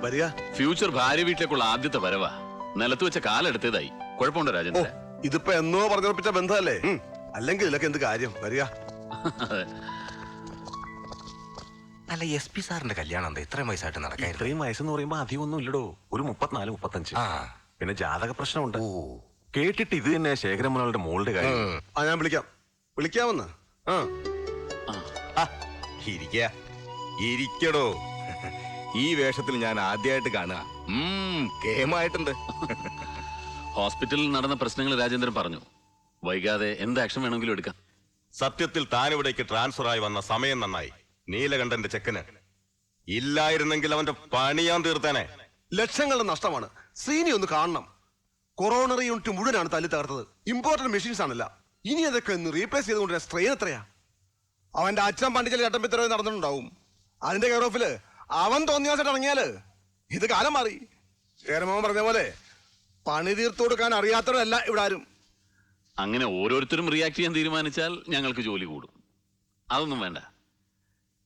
വരിക. ഫ്യൂച്ചർ ഭാര്യ വീട്ടിലേക്കുള്ള ആദ്യത്തെ വരവാ. നിലത്ത് വെച്ച കാലെടുത്തതായി. കുഴപ്പമുണ്ടോ രാജേന്ദ്ര? ഇതിപ്പോ എന്നോ പറഞ്ഞുറപ്പിച്ച ബന്ധമല്ലേ? അല്ലെങ്കിൽ ഇതിലൊക്കെ എന്ത് കാര്യം? വരിക. അല്ല, SP സാറിന്റെ കല്യാണം എന്താ ഇത്രയും വയസ്സായിട്ട് നടക്കാൻ? ഇത്രയും വയസ്സെന്ന് പറയുമ്പോ അധികം ഒന്നും ഇല്ലടോ. ഒരു 34-35. പിന്നെ ജാതക പ്രശ്നമുണ്ട്. കേട്ടിട്ട് ഇത് തന്നെ ശേഖരമോളുടെ മോളുടെ കാര്യം. ഞാൻ വിളിക്കാമെന്ന്. ഇരിക്കടോ. ഈ വേഷത്തിൽ ഞാൻ ആദ്യമായിട്ട് കാണുക. കേമായിട്ടുണ്ട്. ഹോസ്പിറ്റലിൽ നടന്ന പ്രശ്നങ്ങൾ രാജേന്ദ്രൻ പറഞ്ഞു. വൈകാതെ എന്ത് ആക്ഷൻ വേണമെങ്കിലും എടുക്കാം. സത്യത്തിൽ താനിവിടേക്ക് ട്രാൻസ്ഫർ ആയി വന്ന സമയം നന്നായി. നീലകണ്ഠന്റെ ചെക്കന് ഇല്ലായിരുന്നെങ്കിൽ അവന്റെ പണിയാൻ തീർത്താനെ. ലക്ഷങ്ങളുടെ നഷ്ടമാണ്. ശ്രീനി ഒന്ന് കാണണം. കൊറോണറി യൂണിറ്റ് മുഴുവനാണ് തല്ലി തകർത്തത്. ഇമ്പോർട്ടന്റ് മെഷീൻസ് ആണല്ല. ഇനി അതൊക്കെ ഒന്ന് റീപ്ലേസ് ചെയ്തുകൊണ്ട് സ്ട്രെയിൻ എത്രയാ? അവന്റെ അച്ഛൻ പണ്ടിച്ചൽ ചട്ടമ്പിത്തരവ് നടന്നിട്ടുണ്ടാവും. അതിന്റെ കെയർ ഓഫില് അവൻ തോന്നിയാസായിട്ട് ഇറങ്ങിയാല് ഇത് കാലം മാറി. ചേരമോൻ പറഞ്ഞ പോലെ പണി തീർത്തു കൊടുക്കാൻ അറിയാത്തവരല്ല ഇവിടെ ആരും. അങ്ങനെ ഓരോരുത്തരും റിയാക്ട് ചെയ്യാൻ തീരുമാനിച്ചാൽ ഞങ്ങൾക്ക് ജോലി കൂടും. അതൊന്നും വേണ്ട.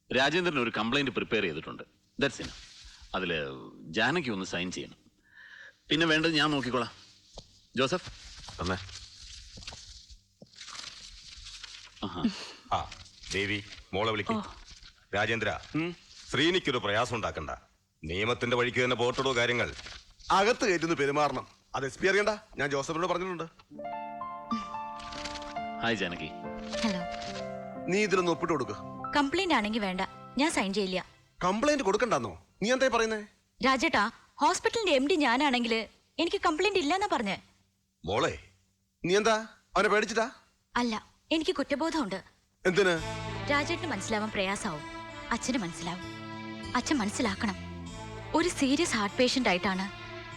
രാജേന്ദ്രൻ ഒരു കംപ്ലൈന്റ് പ്രിപ്പയർ ചെയ്തിട്ടുണ്ട്. That's enough. അതിൽ ജാനകി ഒന്ന് സൈൻ ചെയ്യണം. പിന്നെ വേണ്ടത് ഞാൻ നോക്കിക്കോളാം. ജോസഫ് തന്നെ. ദേവി, മോളെ വിളിക്കും. രാജേന്ദ്ര, ശ്രീനിക്കൊരു പ്രയാസം ഉണ്ടാക്കണ്ട. നിയമത്തിന്റെ വഴിക്ക് തന്നെ പോർട്ടിടോ കാര്യങ്ങൾ. അകത്ത് കയറ്റുന്നു പെരുമാറണം. അത് SP അറിയണ്ട. ഞാൻ ജോസഫിനോട് പറഞ്ഞിട്ടുണ്ട്. ഹായ് ജാനകി. ഹലോ. നീ ഇതിലൊന്ന് ഒപ്പിട്ട് കൊടുക്ക. കംപ്ലൈന്റ് ആണെങ്കിൽ വേണ്ട, ഞാൻ സൈൻ ചെയ്യില്ല. കംപ്ലൈന്റ് കൊടുക്കണ്ടെന്നോ? നീ എന്താ പറയുന്നേ? രാജേട്ടാ, ഹോസ്പിറ്റലിന്റെ MD ഞാനാണെങ്കിൽ എനിക്ക് കംപ്ലൈന്റ് ഇല്ലെന്നാ പറഞ്ഞേ. മോളെ, നീ എന്താ അവനെ പേടിച്ചിട്ടാ? അല്ല, എനിക്ക് കുറ്റബോധമുണ്ട്. എന്തിന്? രാജേട്ടന് മനസ്സിലാവാൻ പ്രയാസാവും. അച്ഛന് മനസ്സിലാവും. അച്ഛൻ മനസ്സിലാക്കണം. ഒരു സീരിയസ് ഹാർട്ട് പേഷ്യന്റ് ആയിട്ടാണ്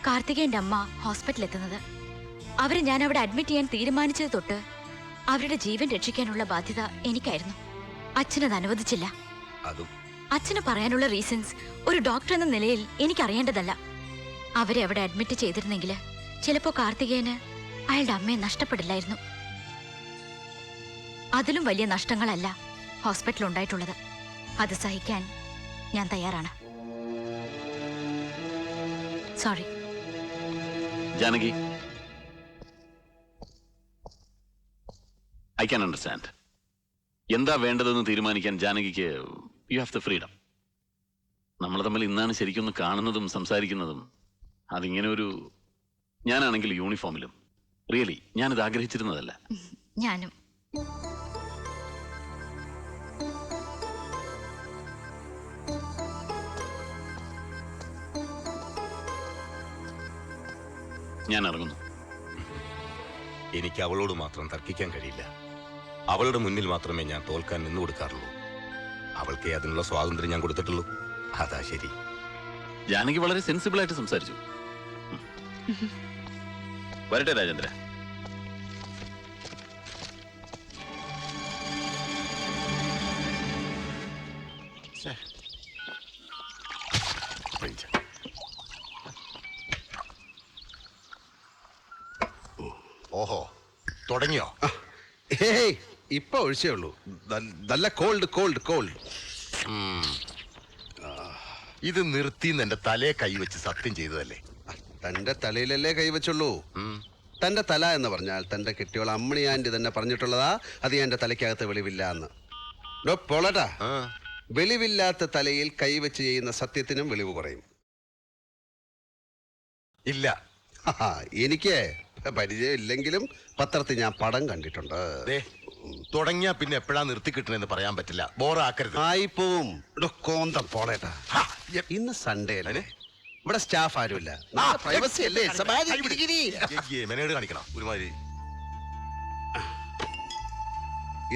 കാർത്തികേയന്റെ അമ്മ ഹോസ്പിറ്റലിൽ എത്തുന്നത്. അവരെ ഞാൻ അവിടെ അഡ്മിറ്റ് ചെയ്യാൻ തീരുമാനിച്ചത് തൊട്ട് അവരുടെ ജീവൻ രക്ഷിക്കാനുള്ള ബാധ്യത എനിക്കായിരുന്നു. അച്ഛനത് അനുവദിച്ചില്ല. അച്ഛന് പറയാനുള്ള റീസൺസ് ഒരു ഡോക്ടർ എന്ന നിലയിൽ എനിക്കറിയേണ്ടതല്ല. അവരെ അവിടെ അഡ്മിറ്റ് ചെയ്തിരുന്നെങ്കിൽ ചിലപ്പോ കാർത്തികേയന് അയാളുടെ അമ്മയെ നഷ്ടപ്പെടില്ലായിരുന്നു. അതിലും വലിയ നഷ്ടങ്ങളല്ല ഹോസ്പിറ്റലിൽ ഉണ്ടായിട്ടുള്ളത്. അത് സഹിക്കാൻ ഞാൻ തയ്യാറാണ്. Sorry. Janaki, I can understand. എന്താ വേണ്ടതെന്ന് തീരുമാനിക്കാൻ ജാനകിക്ക് യു ഹാവ് ദ ഫ്രീഡം. നമ്മൾ തമ്മിൽ ഇന്നാണ് ശരിക്കും ഒന്ന് കാണുന്നതും സംസാരിക്കുന്നതും. അതിങ്ങനെ ഒരു ഞാനാണെങ്കിൽ യൂണിഫോമിലും. റിയലി ഞാനിത് ആഗ്രഹിച്ചിരുന്നതല്ല. ഞാനും. ഞാൻ ഇറങ്ങുന്നു. എനിക്ക് അവളോട് മാത്രം തർക്കിക്കാൻ കഴിയില്ല. അവളുടെ മുന്നിൽ മാത്രമേ ഞാൻ തോൽക്കാൻ നിന്നു കൊടുക്കാറുള്ളൂ. അവൾക്ക് അതിനുള്ള സ്വാതന്ത്ര്യം ഞാൻ കൊടുത്തിട്ടുള്ളൂ. അതാ ശരി. ജാനകി വളരെ സെൻസിബിൾ ആയിട്ട് സംസാരിച്ചു. വരട്ടെ രാജേന്ദ്ര. ഓഹോ, തുടങ്ങിയോ? ഇപ്പൊ ഒഴിച്ചേ ഉള്ളൂ. നല്ല കോൾഡ് കോൾഡ് കോൾഡ്. ഇത് നിർത്തിന്ന് എന്റെ തലയെ കൈവച്ച് സത്യം ചെയ്തതല്ലേ? തന്റെ തലയിലല്ലേ കൈവച്ചുള്ളൂ. തന്റെ തല എന്ന് പറഞ്ഞാൽ തന്റെ കെട്ടിയോൾ അമ്മണി ആന്റി തന്നെ പറഞ്ഞിട്ടുള്ളതാ. അത് എന്റെ തലയ്ക്കകത്ത് വെളിവില്ല എന്ന്. പോളട്ടാ, വെളിവില്ലാത്ത തലയിൽ കൈവച്ച് ചെയ്യുന്ന സത്യത്തിനും വെളിവ് കുറയും. ഇല്ല, എനിക്ക് പരിചയം ഇല്ലെങ്കിലും പത്രത്തിൽ ഞാൻ പടം കണ്ടിട്ടുണ്ട്. തുടങ്ങിയാ പിന്നെ എപ്പോഴാ നിർത്തി കിട്ടണെന്ന് പറയാൻ പറ്റില്ല. ബോറാക്കരുത്. ആയിപ്പോവും. കോന്തം പോളേട്ടാ, ഇന്ന് സൺഡേ അല്ലേ? ഇവിടെ സ്റ്റാഫ് ആരുമില്ല. പ്രൈവസി അല്ലേ? മെനേഡ് കാണിക്കണം ഒരുമാതിരി.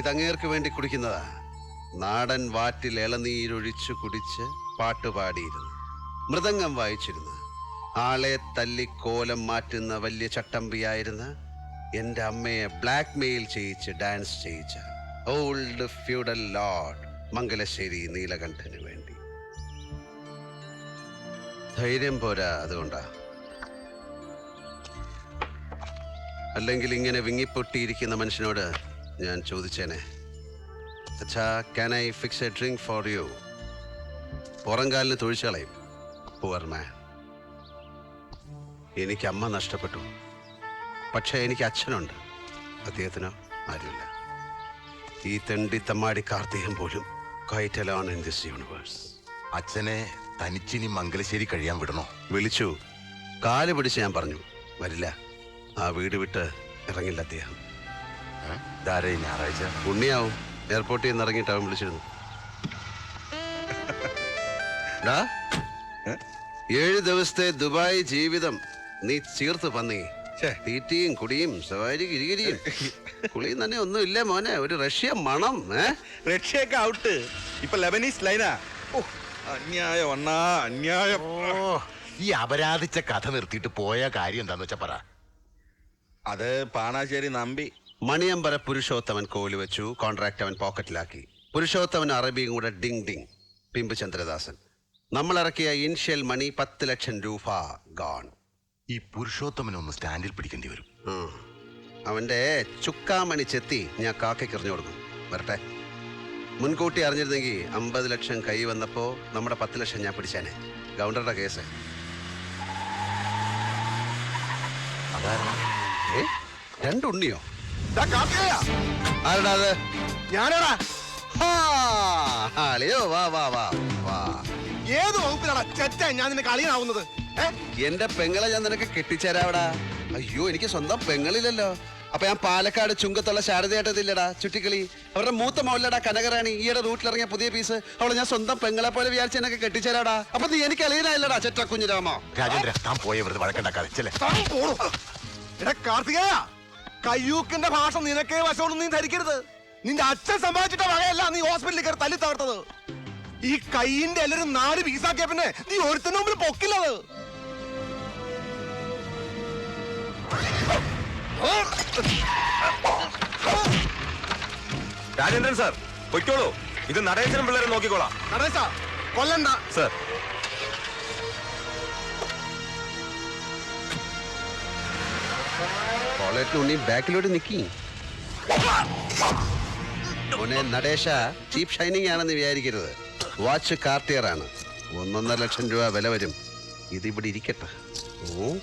ഇതങ്ങേർക്ക് വേണ്ടി കുടിക്കുന്നതാ. നാടൻ വാറ്റിൽ ഇളനീരൊഴിച്ചു കുടിച്ച് പാട്ടുപാടിയിരുന്നു, മൃദംഗം വായിച്ചിരുന്നു, ആളെ തല്ലിക്കോലം മാറ്റുന്ന വലിയ ചട്ടമ്പിയായിരുന്ന എന്റെ അമ്മയെ ബ്ലാക്ക് മെയിൽ ചെയ്യിച്ച് ഡാൻസ് ചെയ്യിച്ച ഓൾഡ് ഫ്യൂഡൽ ലോർഡ് മംഗലശ്ശേരി നീലകണ്ഠന് വേണ്ടി. ധൈര്യം പോരാ, അതുകൊണ്ടാ. അല്ലെങ്കിൽ ഇങ്ങനെ വിങ്ങിപ്പൊട്ടിയിരിക്കുന്ന മനുഷ്യനോട് ഞാൻ ചോദിച്ചേനെ, അച്ഛാ, can I fix a drink for you? പുറംകാലിന് തൊഴിച്ചു കളയും. Poor man. എനിക്ക് അമ്മ നഷ്ടപ്പെട്ടു, പക്ഷേ എനിക്ക് അച്ഛനുണ്ട്. അദ്ദേഹത്തിന് ആരുമില്ല. ഈ തെണ്ടി തമ്മാടി കാർത്തികം പോലും quite alone in this universe. അച്ഛനെ തനിച്ചിനി മംഗലശ്ശേരി കഴിയാൻ വിടണോ? വിളിച്ചു, കാല് പിടിച്ച് ഞാൻ പറഞ്ഞു വരില്ല. ആ വീട് വിട്ട് ഇറങ്ങില്ല അദ്ദേഹം. ധാരേ ഞായറാഴ്ച പുണ്യാവും. എയർപോർട്ടിൽ നിന്ന് ഇറങ്ങിയിട്ട് അവൻ വിളിച്ചിരുന്നു. ഡാ, 7 ദിവസത്തെ ദുബായ് ജീവിതം നീ ചീർത്ത് പന്നി. തീറ്റിയും കുടിയും സവാരി കിരികിരിയും കുളിയും തന്നെ ഒന്നും ഇല്ല മോനെ. ഒരു റഷ്യ മണം. റഷ്യയൊക്കെ ഔട്ട്. ഇപ്പൊ ലെബനീസ് ലൈനാ. അന്യായം അണ്ണാ, അന്യായം. ഈ അപരാധിച്ച കഥ നിർത്തിയിട്ട് പോയ കാര്യം എന്താന്ന് വെച്ചാ പറ. അത് പാണാശ്ശേരി നമ്പി. മണിയമ്പര പുരുഷോത്തമൻ കോല് വെച്ചു. കോൺട്രാക്ട് അവൻ പോക്കറ്റിലാക്കി. പുരുഷോത്തമൻ അറബിയും കൂടെ ഡിങ് ഡിങ്. പിമ്പ് ചന്ദ്രദാസൻ. നമ്മൾ ഇറക്കിയ ഇൻഷ്യൽ മണി 10 ലക്ഷം രൂപ ഗോൺ. ഈ പുരുഷോത്തമനൊന്ന് സ്റ്റാൻഡിൽ പിടിക്കേണ്ടി വരും. അവന്റെ ചുക്കാമണി ചെത്തി ഞാൻ കാക്കയ്ക്ക് എറിഞ്ഞു കൊടുക്കും. വരട്ടെ. മുൻകൂട്ടി അറിഞ്ഞിരുന്നെങ്കിൽ 50 ലക്ഷം കൈ വന്നപ്പോ നമ്മുടെ 10 ലക്ഷം ഞാൻ പിടിച്ചാനെ. ഗവർണറുടെ കേസ്. ഏ, 2 ഉണ്ണിയോ? ആരടാ അത്? ഞാനാടാ. അളിയോ, വാ വാ വാ വാ. ഏത് വകുപ്പിലാടാ ചെറ്റ ഞാൻ നിന്നെ കളിയാവുന്നത്? എന്റെ പെങ്ങളെ ഞാൻ നിനക്ക് കെട്ടിച്ചേരാവടാ. അയ്യോ, എനിക്ക് സ്വന്തം പെങ്ങളില്ലല്ലോ. അപ്പൊ ഞാൻ പാലക്കാട് ചുങ്കത്തുള്ള ശാരദയായിട്ടതില്ലടാ ചുറ്റിക്കളി. അവരുടെ മൂത്ത മോളിലടാ കനകറാണി. ഈയുടെ റൂട്ടിലിറങ്ങിയ പുതിയ പീസ്. അവളെ ഞാൻ സ്വന്തം പെങ്ങളെ പോലെ വിചാരിച്ച് എന്നൊക്കെ കെട്ടിച്ചേരാടാ. അപ്പൊ നീ എനിക്ക് അളിയനായില്ലടാ ചെറ്റ കുഞ്ഞിരാമ. രാജേന്ദ്ര, താൻ പോയ വെറുതെ വഴക്കുണ്ടാക്കാതെ ചെല്ലേ. കാർത്തികേയ, കയ്യൂക്കിന്റെ ഭാഷ നിനക്കേ വശമൊന്നും നീ ധരിക്കരുത്. നിന്റെ അച്ഛൻ സമ്പാദിച്ചിട്ട വകയല്ല നീ ഹോസ്പിറ്റലിൽ കയറി തല്ലി തകർത്തത്. ഈ കൈയിന്റെ എല്ലാരും 4 പീസാക്കിയ പിന്നെ നീ ഒരുത്തിന് മുമ്പിൽ പൊക്കില്ലത്. രാജേന്ദ്രൻ സാർ പൊയ്ക്കോളൂ. ഇത് നടേശനും പിള്ളേരെ നോക്കിക്കോളാം. നടേശ, കൊല്ലണ്ട സാർ. കോളേറ്റ് ഉണ്ണി ബാക്കിലോട്ട് നിക്കി. മോനെ നടേശ, ചീപ്പ് ഷൈനിങ് ആണെന്ന് വിചാരിക്കരുത്. വാച്ച് കാർട്ടിയർ ആണ്. 1.5 ലക്ഷം രൂപ വില വരും. ഇതിവിടെ ഇരിക്കട്ടെ. ഓ,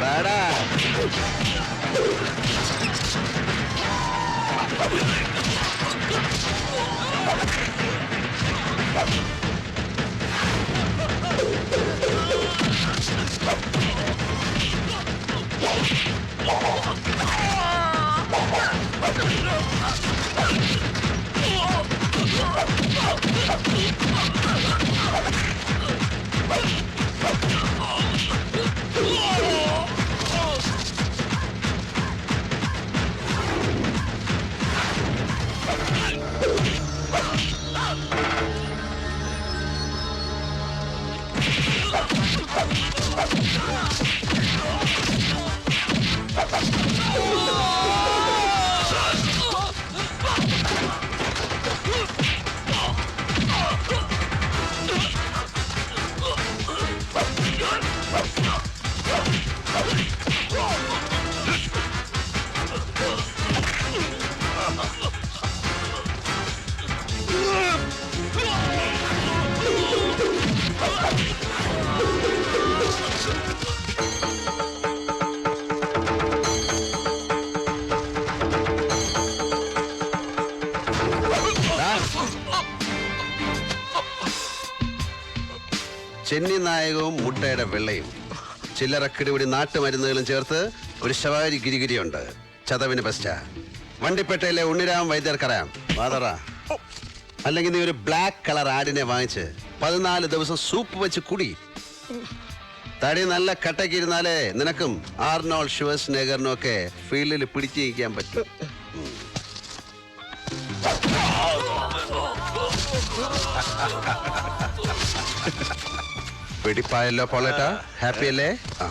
ബാടാ. ചെന്നി നായകവും മുട്ടയുടെ വെള്ളയും ചില്ലറ കിടിപിടി നാട്ടുമരുന്നുകളും ചേർത്ത് ഒരു ശവാരി ഗിരിഗിരിയുണ്ട്. ചതവിന് ബെസ്റ്റാ. വണ്ടിപ്പേട്ടയിലെ ഉണ്ണിരാം വൈദ്യർക്കറിയാം. വാതറ. അല്ലെങ്കിൽ നീ ഒരു ബ്ലാക്ക് കളർ ആടിനെ വാങ്ങിച്ച് 14 ദിവസം സൂപ്പ് വെച്ച് കുടി. തടി നല്ല കട്ടക്കിരുന്നാലേ നിനക്കും ആർണോൾഡ് ഷ്വാസ്നഗറിനും ഒക്കെ ഫീൽഡിൽ പിടിച്ചു നിൽക്കാൻ പറ്റും. വെടിപ്പായല്ലോ പോളേട്ടാ, ഹാപ്പി അല്ലേ? ആ